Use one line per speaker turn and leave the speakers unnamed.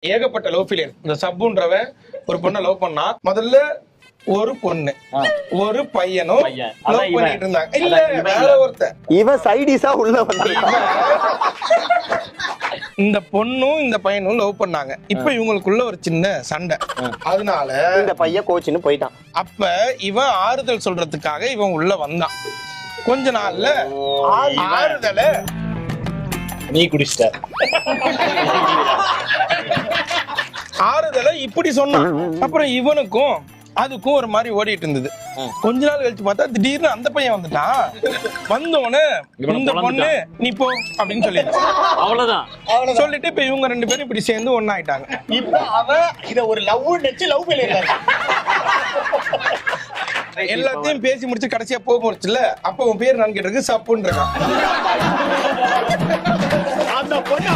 ஏகப்பட்ட love failure. இந்த சப்புன்றவன் ஒரு பொண்ணை லவ் பண்ணா, முதல்ல ஒரு பொண்ணு ஒரு பையனும் லவ் பண்ணிட்டு இருந்தாங்க. இல்ல வேற ஒருத்தன்
இவன் சைடிஸா உள்ள வந்திருக்கான்.
இந்த பொண்ணும் இந்த பையனும் லவ் பண்ணாங்க. இப்ப இவங்களுக்குள்ள ஒரு சின்ன சண்டை. அதனால
இந்த பையன் கோச்சின்னு போயிட்டான்.
அப்ப இவன் ஆறுதல் சொல்றதுக்காக இவன் உள்ள வந்தான். கொஞ்ச நாள்ல ஆறுதல
நீ குடிச்சிட்ட.
ஆறுதல இப்படி சொன்னான். அப்புறம் இவனுக்கும் அதுக்கும் ஒரு மாதிரி ஓடிட்டு இருந்தது. கொஞ்ச நாள் கழிச்சு பார்த்தா திடீர்னு அந்த பையன் வந்துட்டான். வந்தோடனே இந்த பொண்ணு நீ போ அப்படின்னு சொல்லிடுச்சு.
அவ்வளவுதான்
சொல்லிட்டு இப்ப இவங்க ரெண்டு பேரும் இப்படி சேர்ந்து ஒண்ணாயிட்டாங்க.
இப்ப அவன் இத ஒரு லவ் நினைச்சு லவ் ஃபெயிலியர்.
எல்லாத்தையும் பேசி முடிச்சு கடைசியா போக முடிச்சுல. அப்ப உன் பேர் நான் கேட்டிருக்கு சப்புன்னு இருக்கான்.
அந்த பொண்ணு